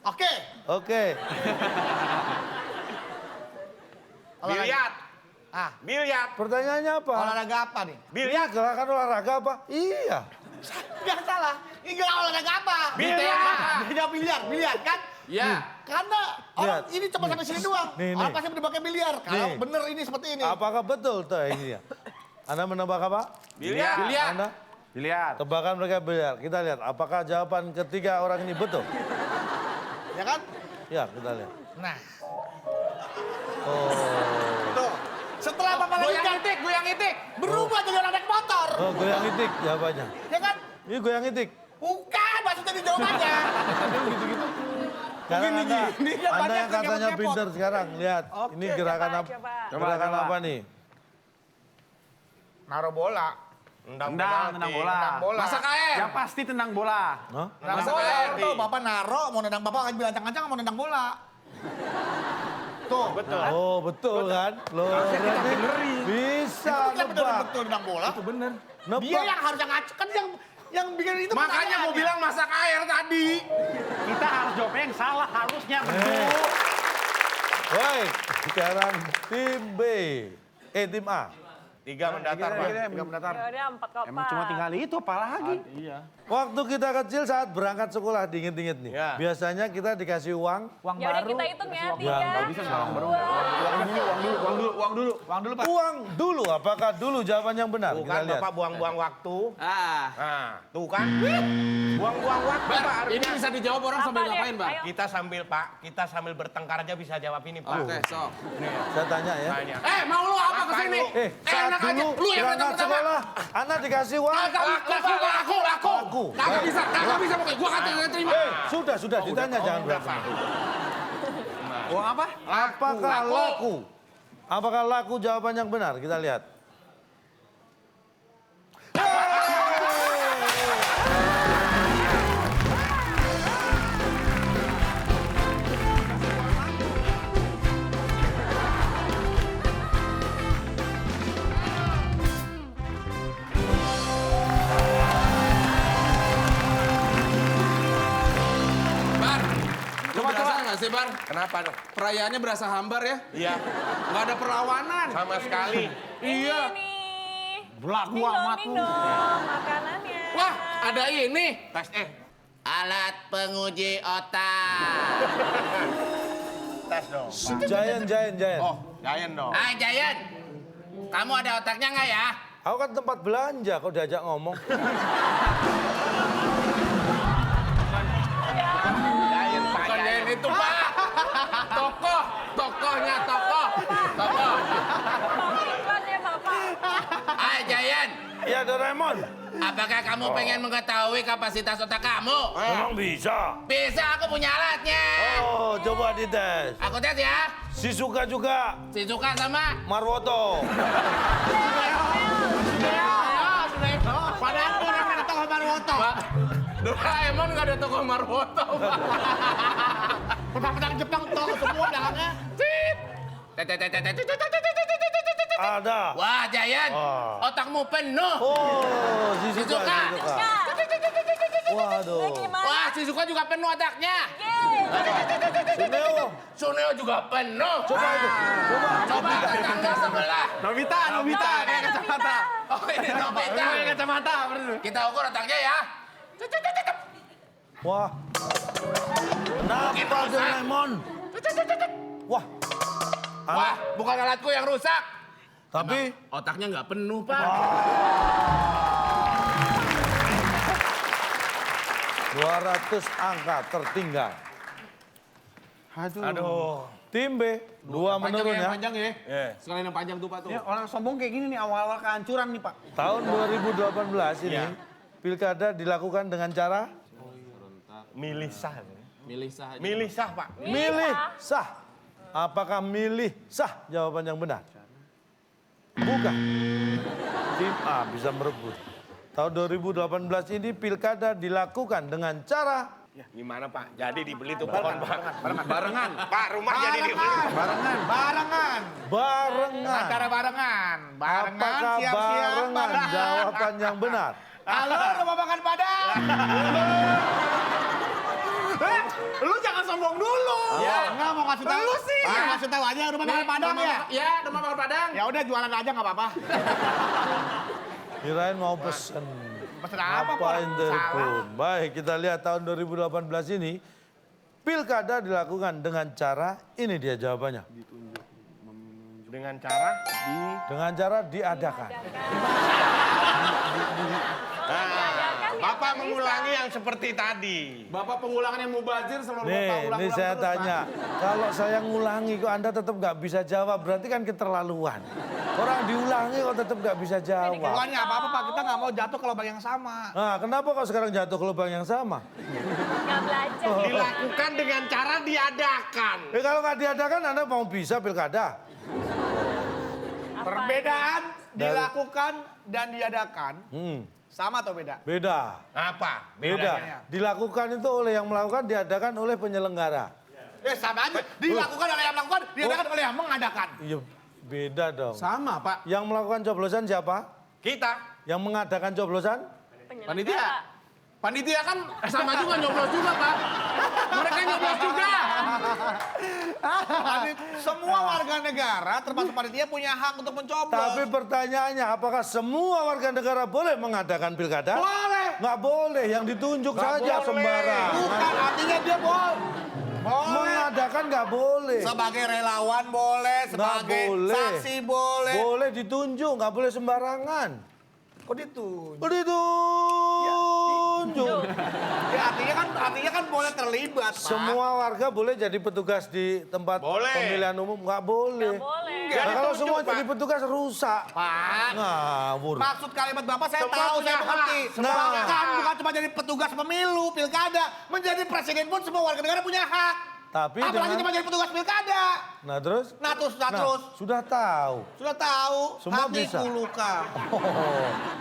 Oke. Oke. Biliar. Ah, Biliar. Pertanyaannya apa? olahraga apa nih? Iya, gerakan olahraga apa? Iya. Nggak salah. Ini gak olahraga apa? Biliar. Dia jawab biliar kan? Iya. Karena orang Lihat. ini cuma sampai sini doang. Nih, Orang nih. pasti udah pakai biliar. Kalau Nih. bener ini seperti ini. Apakah betul tuh ini ya? Anda menebak apa? Biliar. Biliar. Anda? Biliar. Tebakan mereka biliar. Kita lihat apakah jawaban ketiga orang ini betul? Ya kan? Ya, kita lihat. Nah, Oh. tuh. Setelah Bapak lanjutkan, Goyang itik. berubah jadi orang naik motor. Oh, goyang itik jawabannya. Ya kan? Ini goyang itik. Bukan, maksudnya di jawabannya. Sekarang Anda, gini, Anda jawabannya yang katanya kepot-kepot. pinter sekarang, lihat. Ini gerakan apa? Coba. Gerakan Coba. apa nih? Naruh bola. Tendang bola. Tendang bola. Masak air. Yang pasti tendang bola. Hah? Nendang Masak bola. air, Tuh, Di. Bapak naro, mau nendang Bapak akan bilang ancang-ancang mau nendang bola. Tuh, betul. Oh, betul kan? Loh, berarti bisa Kan betul nebak. betul nendang bola. Itu bener. Dia Nebak. yang harusnya ngaco kan yang bikin itu Makanya gue pertanyaannya. bilang masak air tadi. Kita harus jawabnya yang salah harusnya. Baik, sekarang tim B. Tim A. 3 mendatar, Pak. Tiga mendatar. Ya udah 4 kopak. Emang cuma tinggal itu apa lagi? Waktu kita kecil saat berangkat sekolah, dingin-dingin nih. Ya. Biasanya kita dikasih uang. Ya udah kita hitung ya, 3, nggak 2, Uang dulu Pak. Uang dulu, apakah dulu jawaban yang benar? Tuh Kita kan lihat. Bapak buang-buang waktu. Ah. Nah, tuh kan. Buang-buang waktu, Pak. Ini bisa dijawab orang sambil Apa deh? ngapain, Pak? Ayo. Kita sambil bertengkar aja bisa jawab ini, Pak. Oke, sok. Saya tanya ya. Tanya. Mau lu apa Apa kesini? lu? Saat Enak aja. dulu Lu yang berangkat datang pertama. sekolah, Anda dikasih uang. Laku. Kagak bisa pokoknya. Gua kata terima. Sudah, ditanya jangan Udah, berantem. Pak. Uang apa? Apakah laku? Apakah laku jawaban yang benar? Kita lihat. Bar. Lu berasa nggak sih, Bar? Kenapa dong? Perayaannya berasa hambar ya? Iya, Nggak ada perlawanan. sama sekali. Iya. nih. Belagu Ding amat dong, lu. makanannya. Wah, ada ini. Tes Alat penguji otak. tes dong. Giant. Oh, Giant dong. Hai, Jayan. Kamu ada otaknya nggak ya? Aku kan tempat belanja, kok diajak ngomong. Giant, Pak. Bukan Jayan itu, Pak. Tokohnya tokoh. Bapak iklan ya Bapak. Hai, Jayan. Iya, Doraemon. Apakah kamu pengen mengetahui kapasitas otak kamu? Memang bisa. Bisa, aku punya alatnya. Oh, coba dites. Aku tes ya. Si Suka juga. Si Suka sama Marwoto. Padahal orang kan tahu Marwoto. Pak. Doraemon nggak ada tokoh Marwoto, Pak. Pedang-pedang Jepang toh semua belakangnya. Ada. Wah, Jayan. Wah. Otakmu penuh. Oh, si Si Suka. Suka. Waduh. Wah, si Suka juga penuh otaknya. Suneo. Suneo juga penuh. Coba itu. Coba tetangga sebelah. Nobita kayak kacamata. Oh, ini Nobita. Kayak kacamata. Kita ukur otaknya ya. Wah. Kenapa Doraemon? Wah. Wah, bukan alatku yang rusak. Tapi Otaknya nggak penuh, Pak. 200 angka tertinggal. Aduh. Tim B, 2 menurun ya. Panjang ya. Sekalian yang panjang tuh, Pak, tuh. Ya, orang sombong kayak gini nih awal-awal kehancuran nih Pak. Tahun 2018 ini, pilkada dilakukan dengan cara Milih sah. Milih saja. Milih sah, Pak. milih sah. Apakah milih sah jawaban yang benar? Bukan. Tim A bisa merebut. Tahun 2018 ini pilkada dilakukan dengan cara Gimana, Pak? Jadi dibeli tuh pohon, Pak. Barengan. Pak, rumah jadi dibeli. Barengan. barengan. Antara barengan. Barengan, Apakah siap-siap. barengan jawaban yang benar? Halo, rumah makan Padang. Lu jangan sombong ngomong dulu. Ya. Enggak mau kasih tahu. Lu sih. Pak, kasih tahu aja rumah makan Padang ya. Ya, rumah makan Padang. Ya udah jualan aja nggak apa-apa. Kirain mau pesen. Pesen apa, Pak? Ngapain telepon? Baik, kita lihat tahun 2018 ini pilkada dilakukan dengan cara ini dia jawabannya. Dengan cara Dengan cara diadakan. Bapak mengulangi yang seperti tadi. Bapak pengulangan yang mubazir selalu Bapak Nih, ulang-ulang saya terus, Pak. tanya, kalau saya ngulangi kok Anda tetap nggak bisa jawab, berarti kan keterlaluan. Orang diulangi kok tetap nggak bisa jawab. Bukannya apa-apa Pak, kita nggak mau jatuh ke lubang yang sama. Nah, kenapa kok sekarang jatuh ke lubang yang sama? Nggak belajar. Dilakukan dengan cara diadakan. Kalau nggak diadakan, Anda mau bisa pilkada? Perbedaan dilakukan dan diadakan sama atau beda? Beda. Apa? Beda. Dilakukan itu oleh yang melakukan, diadakan oleh penyelenggara. Sama aja. Dilakukan oleh yang melakukan, diadakan oleh yang mengadakan. Iya, beda dong. Sama, Pak. Yang melakukan coblosan siapa? Kita. Yang mengadakan coblosan? Penyelenggara. Panitia kan sama juga nyoblos juga, Pak. Mereka nyoblos juga. Semua warga negara termasuk panitia punya hak untuk mencoblos. Tapi pertanyaannya, apakah semua warga negara boleh mengadakan pilkada? Boleh. Nggak boleh, yang ditunjuk saja sembarang. Bukan artinya dia boleh. Mengadakan nggak boleh. Sebagai relawan boleh, sebagai boleh. saksi boleh. Boleh ditunjuk, nggak boleh sembarangan. Kok ditunjuk? Ditunjuk. Ya, artinya kan boleh terlibat, Pak. Semua warga boleh jadi petugas di tempat Boleh. pemilihan umum? Nggak boleh. Nggak boleh. Nah, kalau ditunjuk, semua Pak. jadi petugas rusak. Pak. Ngawur. Maksud kalimat Bapak saya Semua tahu, punya saya mengerti. hak. Nah. Bahkan bukan cuma jadi petugas pemilu, pilkada. Menjadi presiden pun semua warga negara punya hak. Tapi Apalagi dengan... cuma jadi petugas pilkada. Nah terus? Terus. Sudah tahu. Sudah tahu, Semua hati bisa. luka. Oh,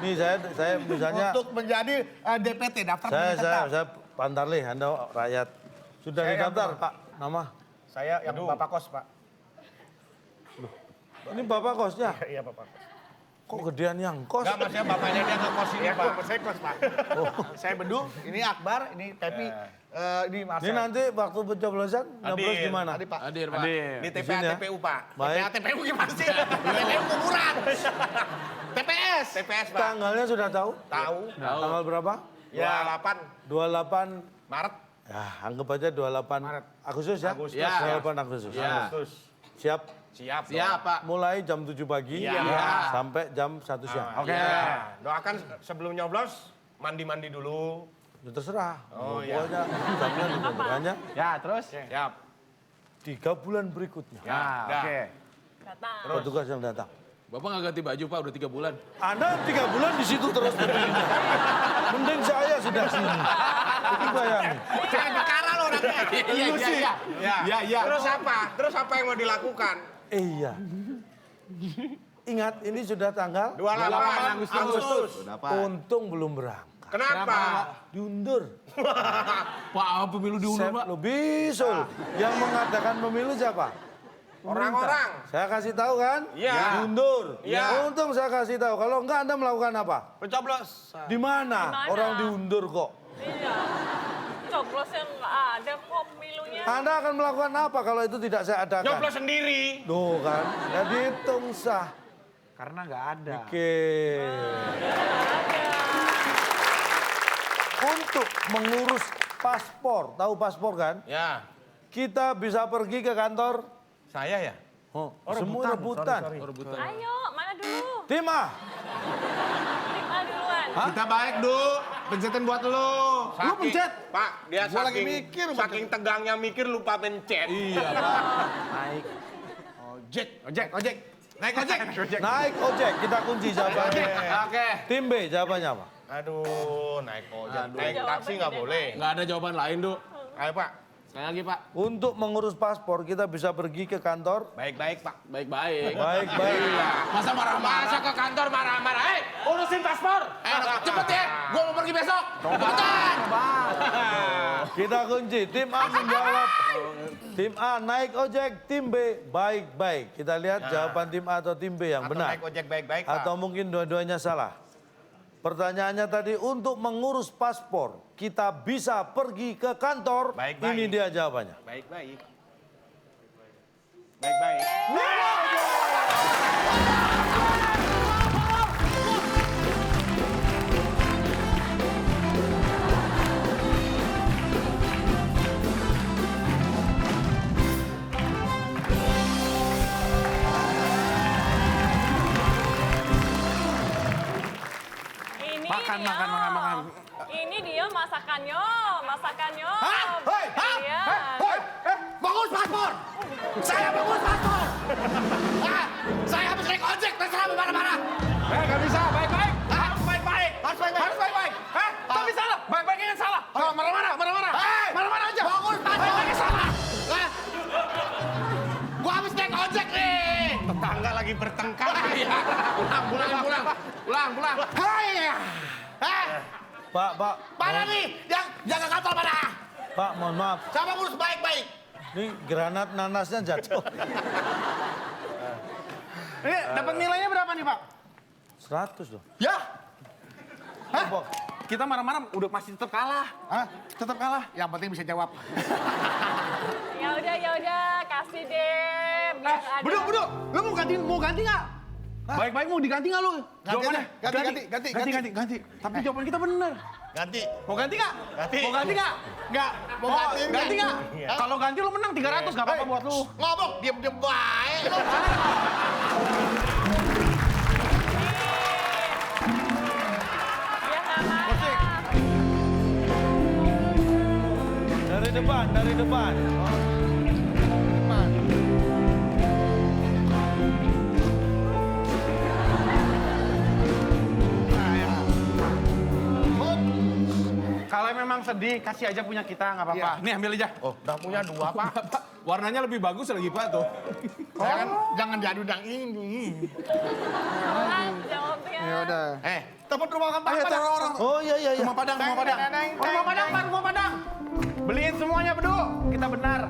nih saya misalnya... Untuk menjadi DPT, daftar pemilih tetap. Saya Pantarlih, Anda rakyat. Sudah Saya didaftar, yang- Pak? Nama? Saya yang Bapak Kos, Pak. Ini Bapak kosnya? Iya, Bapak Kos. Kok gedean yang kos? Enggak, maksudnya bapaknya dia ngekos ini, Pak. Saya Kos, Pak. Saya Bedu, ini Akbar, ini Tepi, ini Marcel. Ini nanti waktu pencoblosan, nyoblos di mana? Tadi, Pak. Hadir, Pak. Di Di sini ya? TPA TPU, Pak. Baik. TPU gimana sih? TPU kuburan. TPS. TPS, Pak. Tanggalnya sudah tahu? Tahu. Tanggal berapa? Ya, 8 28 Maret. Ya, anggap aja 28 Agustus ya? Agustus. Ya. 28 Agustus. Ya. Agustus. Siap? Siap. Siap, Pak. Mulai jam 7 pagi Iya. sampai jam 1 siang. Oke. Ya. Doakan sebelum nyoblos mandi-mandi dulu. Ya terserah. Oh, iya. Pokoknya jamnya ditentukannya Ya, terus? Siap. 3 bulan berikutnya. Ya, Dah. oke. Datang. Petugas yang datang. Bapak nggak ganti baju, Pak, udah 3 bulan. Anda 3 bulan di situ terus berdirinya. Mending saya sudah sini. Itu bayangin. Saya perkara loh orangnya. Ya. Terus apa yang mau dilakukan? Iya. Ingat, ini sudah tanggal 28 Agustus. untung belum berangkat. Kenapa? Diundur. Pak, pemilu diundur, Sep Pak. Lobisul. Yang mengadakan pemilu siapa? Orang-orang. Saya kasih tahu kan? Iya. Diundur. Iya. Untung saya kasih tahu. Kalau enggak Anda melakukan apa? Pencoblos. Di mana? Di mana? Orang diundur kok. Iya. Coblosnya nggak ada kok pemilunya. Anda akan melakukan apa kalau itu tidak saya adakan? Nyoblos sendiri. Tuh kan, ya dihitung sah. Karena nggak ada. Oke. Untuk mengurus paspor, tahu paspor kan? Ya. Kita bisa pergi ke kantor. Saya ya? Oh, semua rebutan. Ayo, mana dulu? Tim A. Tim A duluan. Kita baik, Du. Pencetan buat lu. Lu pencet? Pak, dia Gua lagi saking, mikir, saking tegangnya mikir lupa pencet. Iya, Pak. Ojek. Naik ojek. Naik ojek, kita kunci jawabannya. Oke. Tim B jawabannya apa? Aduh, naik ojek. Aduh. Naik taksi nggak boleh. Nggak ada jawaban lain, Du. Ayo, Pak. Sekali lagi, Pak. Untuk mengurus paspor kita bisa pergi ke kantor. Baik-baik, Pak. Baik-baik. Baik-baik. Masa marah-marah? Masa ke kantor marah-marah? Urusin paspor. Cepet ya, gua mau pergi besok. Cepetan. Kita kunci. Tim A menjawab. Tim A naik ojek, tim B baik-baik. Kita lihat jawaban tim A atau tim B yang Atau benar. naik ojek baik-baik, Pak. Atau mungkin dua-duanya salah. Pertanyaannya tadi, untuk mengurus paspor, kita bisa pergi ke kantor. Baik-baik. Ini dia jawabannya. Baik-baik. Baik-baik. Ini Makan, dia. makan, makan, makan. Ini dia masakannya, masakannya. Hah? Hei, hah? Iya. Mengurus paspor! Saya mengurus paspor! Saya habis naik ojek, terserah marah-marah. Nggak bisa, baik-baik. Harus baik-baik. Harus baik-baik. Harus baik-baik. Tapi salah. Baik-baiknya yang salah. Marah-marah, marah-marah. Marah-marah aja. Mengurus paspor. Baik-baiknya salah. Gua habis naik ojek nih. Tetangga lagi bertengkar. Pulang. Hai. Pak, Mana nih? Yang jaga kantor mana? Pak, mohon maaf. Sama ngurus baik-baik. Ini granat nanasnya jatuh. Ini dapat nilainya berapa nih, Pak? 100 loh. Ya. Apa? Kita marah-marah udah masih tetap kalah. Hah? Tetap kalah. Yang penting bisa jawab. Ya udah, kasih deh. Biar ada. Buduk. Lu mau ganti nggak? Baik-baik mau diganti nggak lu? Jawabannya? Ganti. Tapi jawaban kita bener. Ganti. Mau ganti nggak? Ganti. Mau ganti nggak? Enggak. Mau Ganti nggak? Kalau ganti lu menang 300 nggak apa-apa buat lu. Ngomong, diem-diem baik. Lu. Dia nggak marah. Dari depan. Kalau memang sedih, kasih aja punya kita, nggak apa-apa. Nih ambil aja. Oh, udah punya 2, Pak. Warnanya lebih bagus lagi Pak tuh. Jangan diadu yang ini. Jawabnya. Ya udah. Telepon rumah kan Pak. Ayo taruh orang. Oh iya. Rumah Padang. Rumah Padang. Beliin semuanya beduk. Kita benar.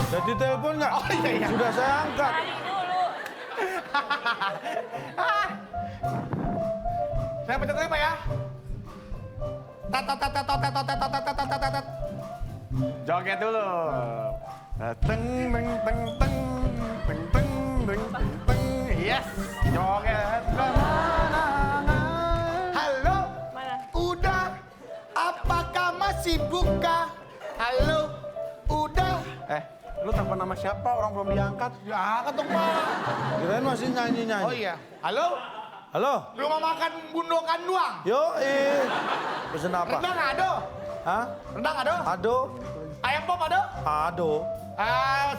Jadi telepon nggak? Oh iya. Sudah saya angkat. Tadi dulu. Saya pencet lagi Pak ya. Tat. Joget dulu. Teng. Yes. Joget. Halo. Mana? Udah. Apakah masih buka? Halo. Udah. Lu telepon nama siapa? Orang belum diangkat. Ya, angkat dong Pak. Kirain masih nyanyi. Oh iya. Halo. Halo. Rumah makan Bundokan doang. Yo, pesen apa? Rendang ada. Hah? Rendang ada. Ado. Ayam pop ada. Ado.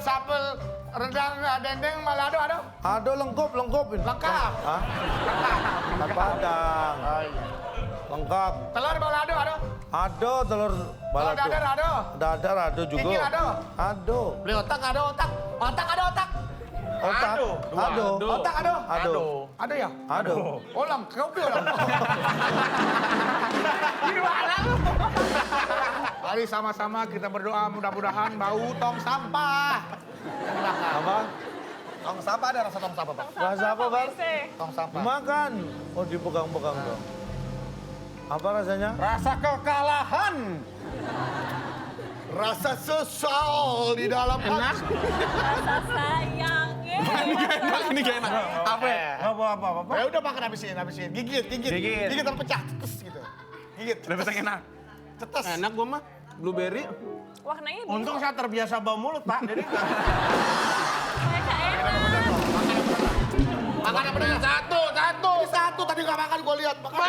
Sapel rendang dendeng malah ada. Ado lengkap. Lengkap. Hah? Ikan Padang. Lengkap. Telur balado ada. Ado telur balado. Dadar ada. Dadar ado juga. Kikil ada. Ado. Beli otak ada otak. Otak ada otak. Otak. Ado. Otak ada. Ado. Ada ya? Ado. Olam, kopi olam. Gimana lu? Mari sama-sama kita berdoa mudah-mudahan bau tong sampah. Apa? Tong sampah ada rasa tong sampah, Pak. Rasa apa, Bang? WC. Tong sampah. Makan. Oh, dipegang-pegang dong. Apa rasanya? Rasa kekalahan. Rasa sesal di dalam hati. Rasa sayang. Ini gak enak. Apa? Apa? Ya udah makan habisin. Gigit. Gigit terpecah. Cetes gitu. Gigit. Lebih enak. Cetes. Enak gua mah. Blueberry. Warnanya biru. Untung saya terbiasa bau mulut, Pak. Jadi Mereka enak. Makan yang benar. Satu. Satu tadi nggak makan gue lihat. makan.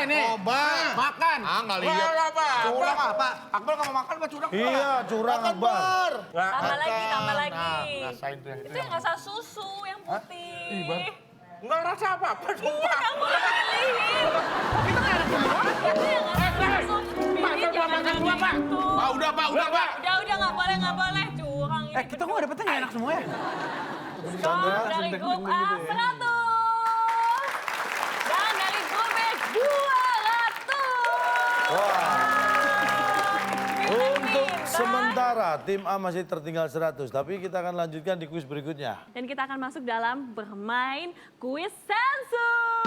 Nih. Coba. Makan. Nggak lihat. Apa? Curang apa? Akbar nggak mau makan apa curang? Iya, curang Makan Akbar. bar. Tambah lagi. Nah, rasain tuh yang Itu yang rasa susu yang putih. Enggak rasa apa-apa, Iya, sumpah. kamu pilihin. Itu nggak ada sesuatu. Itu yang rasa susu. Pilih jangan makan gua, Pak. gitu. Udah, Pak. Udah nggak boleh. Curang ini. Kita kok dapetnya gak enak semua ya? Skor dari grup A 100. Dan dari grup B 200. Wah. Untuk sementara Alhamdulillah tim A masih tertinggal 100, tapi kita akan lanjutkan di kuis berikutnya. Dan kita akan masuk dalam bermain kuis sensus.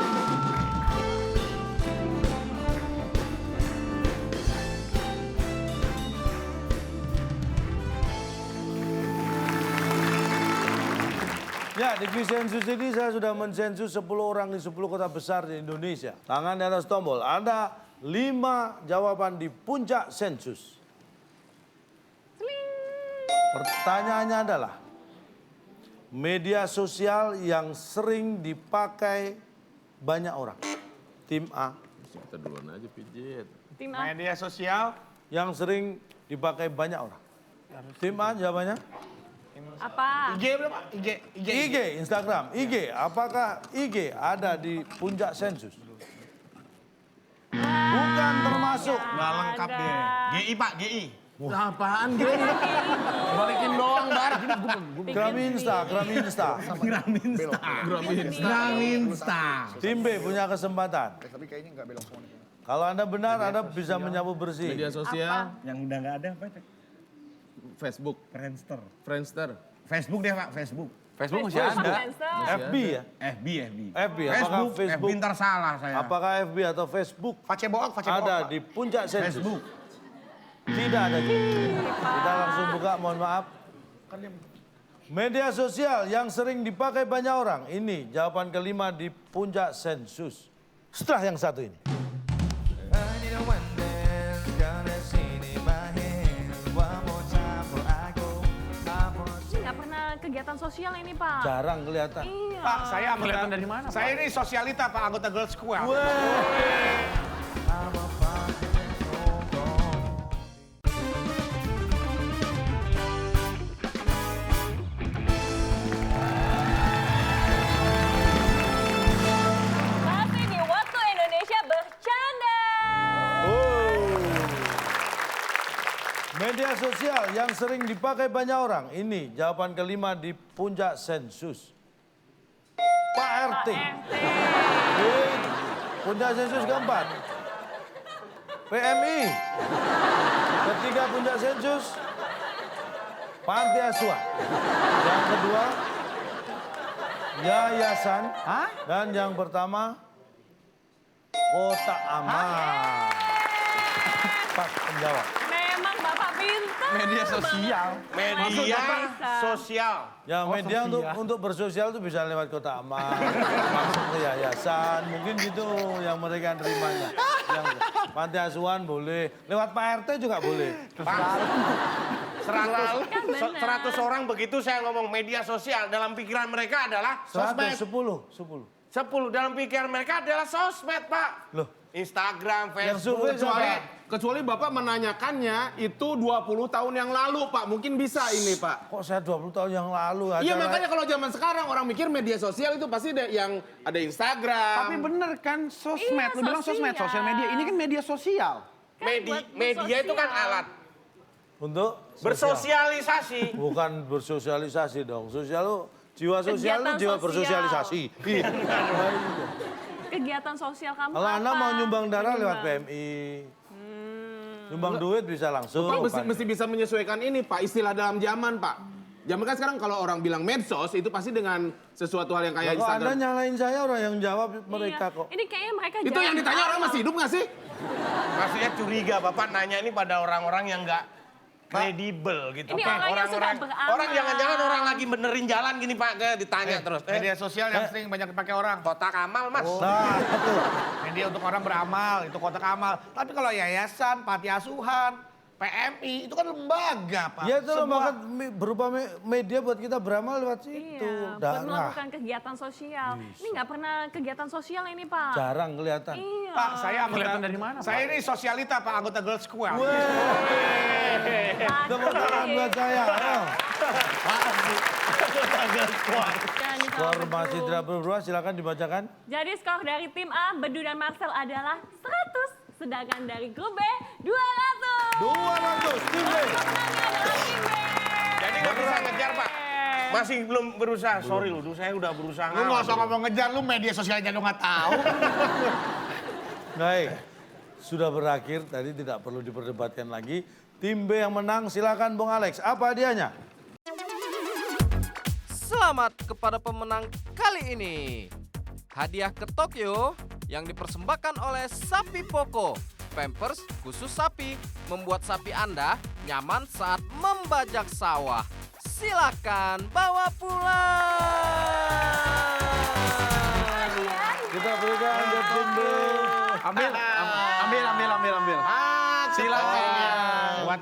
Ya, di kuis sensus ini saya sudah mensensus 10 orang di 10 kota besar di Indonesia. Tangan di atas tombol, ada 5 jawaban di puncak sensus. Pertanyaannya adalah, media sosial yang sering dipakai banyak orang. Tim A. Kita duluan aja pijit. Tim A. Media sosial. Yang sering dipakai banyak orang. Tim A jawabannya? Apa? IG berapa? IG, Instagram. IG, apakah IG ada di puncak sensus? Bukan termasuk. Nggak lengkap Ada. deh. GI Pak, GI. Apaan gitu? Balikin doang, Bar. Graminsta. Graminsta. Tim B punya kesempatan. Tapi kayaknya nggak belok semua. Kalau Anda benar, Anda bisa menyapu bersih. Media sosial, Yang udah nggak ada apa itu? Facebook, Friendster. Friendster. Facebook deh Pak, Facebook. Facebook masih ada. Influencer. FB ya? FB. FB, apakah Facebook? FB ntar salah saya. Apakah FB atau Facebook Facebook, ada di puncak sensus? Facebook. Tidak ada. Kita langsung buka, mohon maaf. Media sosial yang sering dipakai banyak orang. Ini jawaban kelima di puncak sensus. Setelah yang satu ini. Nggak pernah kegiatan sosial ini, Pak. Jarang kelihatan. Iya. Pak, saya anggota Kelihatan dari mana, Saya ini sosialita Pak, anggota Girl Squad. Masih di Waktu Indonesia Bercanda. Media sosial yang sering dipakai banyak orang. Ini jawaban kelima di puncak sensus. Pak RT. Di puncak sensus keempat. PMI. Ketiga puncak sensus. Panti Asuhan. Yang kedua, yayasan. Dan yang pertama, kotak amal. Pas penjawab. Memang Bapak pintar. Media sosial. Media bisa. sosial. Ya media untuk bersosial itu bisa lewat kotak amal, masuk ke yayasan, mungkin gitu yang mereka nerimanya. Yang panti asuhan boleh, lewat Pak RT juga boleh. 100 orang begitu saya ngomong media sosial dalam pikiran mereka adalah sosmed. 10. 10 dalam pikiran mereka adalah sosmed, Pak. Loh, Instagram, yang Facebook. survei Kecuali Bapak menanyakannya itu 20 tahun yang lalu, Pak. Mungkin bisa ini, Pak. kok saya 20 tahun yang lalu Iya, acara- makanya kalau zaman sekarang orang mikir media sosial itu pasti ada yang ada Instagram. Tapi bener kan sosmed, Iya, lu bilang sosmed, sosial. sosial media. Ini kan media sosial. Media, buat media itu kan bersosial. alat untuk sosial. bersosialisasi. Bukan bersosialisasi dong. Sosial lu jiwa sosial Kegiatan lu jiwa sosial. bersosialisasi. Iya. Kegiatan sosial kamu Kalau apa? Anda mau nyumbang darah lewat Menyumbang. PMI. Nyumbang duit bisa langsung. Bapak mesti bisa menyesuaikan ini, Pak. Istilah dalam zaman, Pak. Zaman kan sekarang kalau orang bilang medsos itu pasti dengan sesuatu hal yang kayak Kok Anda Instagram. nyalain saya, orang yang jawab mereka Iya. kok. Ini kayaknya mereka Itu jarang yang ditanya orang tahu. masih hidup nggak sih? Maksudnya curiga Bapak nanya ini pada orang-orang yang nggak kredibel gitu. Ini Pak. orang yang suka beramal. orang jangan-jangan orang lagi benerin jalan gini Pak, ditanya terus. Media sosial yang sering banyak dipakai orang. Kotak amal Mas. Nah, itu. Media untuk orang beramal, itu kotak amal. Tapi kalau yayasan, panti asuhan, PMI, itu kan lembaga, Pak. Ya itu Sebuah- lembaga berupa media buat kita beramal lewat situ. Iya, buat Darah. melakukan kegiatan sosial. Ini nggak pernah kegiatan sosial ini, Pak. Jarang kelihatan. Iya. Pak, saya anggota Kelihatan dari mana, Pak? Saya ini sosialita, Pak, anggota Girl Squad. Tepuk tangan buat saya. Ayo. Dan Skor masih tidak berubah, silakan dibacakan. Jadi skor dari tim A, Bedu dan Marcel adalah 100. Sedangkan dari grup B, 200. 200, tim B. Pemenangnya adalah tim B. Jadi nggak bisa ngejar Pak. Masih belum berusaha. Sorry loh, saya udah berusaha. Lu nggak usah ngomong ngejar, lu media sosialnya lu nggak tahu. Baik, sudah berakhir, tadi tidak perlu diperdebatkan lagi. Tim B yang menang, silakan Bung Alex. Apa hadiahnya? Selamat kepada pemenang kali ini. Hadiah ke Tokyo yang dipersembahkan oleh Sapi Poko. Pampers khusus sapi, membuat sapi Anda nyaman saat membajak sawah. Silakan bawa pulang. Kita berikan buat tim B. Ambil. Silakan. Buat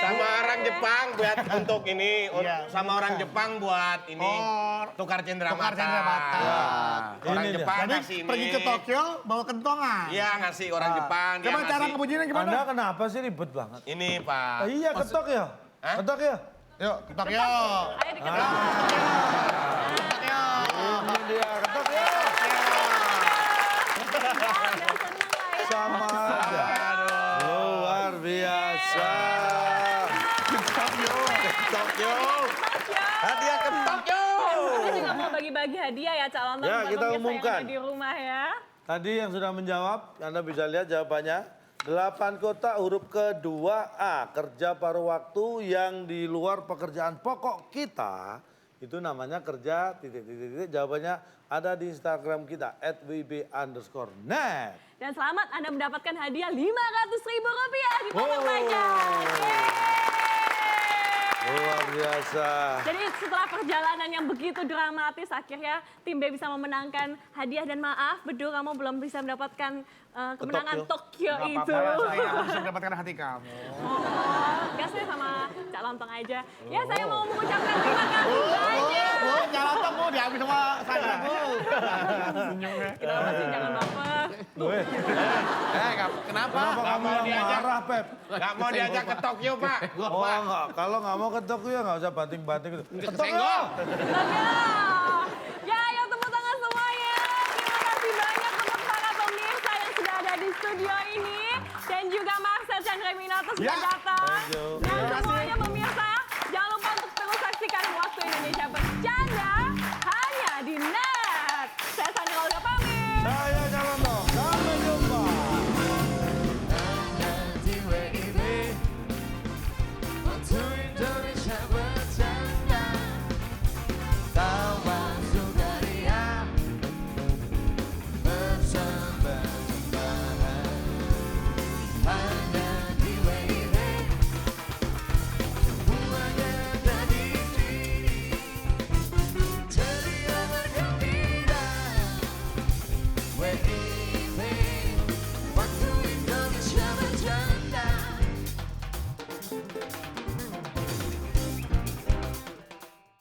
sama orang Jepang buat untuk ini, sama orang Jepang buat ini tukar cendramata. Orang Ini Jepang Jadi ngasih ini. pergi ke Tokyo bawa kentongan. Iya ngasih orang Jepang. dia Coba cara ngasih. ngebunyinya gimana? Anda kenapa sih ribet banget? Ini Pak. Iya, ketok ya. Hah? Ketok ya. Yuk, ke Tokyo. Ayo diketok. Ini dia, ketok ya. Sama aja. Luar biasa. Tokyo. Hadiah ke Tokyo. Kita juga mau bagi-bagi hadiah ya calon Ya, teman kita pemirsa yang umumkan. ada di rumah ya. Tadi yang sudah menjawab, Anda bisa lihat jawabannya. 8 kotak huruf ke-2A, kerja paruh waktu yang di luar pekerjaan pokok kita, itu namanya kerja titik-titik. Jawabannya ada di Instagram kita, @wb_net. Dan selamat Anda mendapatkan hadiah Rp500.000 di pokok pajak. Luar biasa. Jadi setelah perjalanan yang begitu dramatis, akhirnya tim B bisa memenangkan hadiah. Dan maaf, Bedu, kamu belum bisa mendapatkan kemenangan Tokyo itu. Saya bisa mendapatkan hati kamu. Oh, gasnya sama Cak Lontong aja. Ya, saya mau mengucapkan terima kasih banyak. Bu, jangan lontong, Bu. Dihabis sama saya, Bu. Kita masih jangan baper. Kenapa? Kenapa kamu yang marah, Pep? Nggak mau diajak ke Tokyo, Pak. Oh, enggak. Kalau nggak mau ke Tokyo, nggak usah banting-banting. Ketok ya. Senggol. Ya, ayo tepuk tangan semuanya. Terima kasih banyak untuk para pemirsa yang sudah ada di studio ini. Dan juga Marcel Chandra Minato sudah datang. Thank you. Dan semua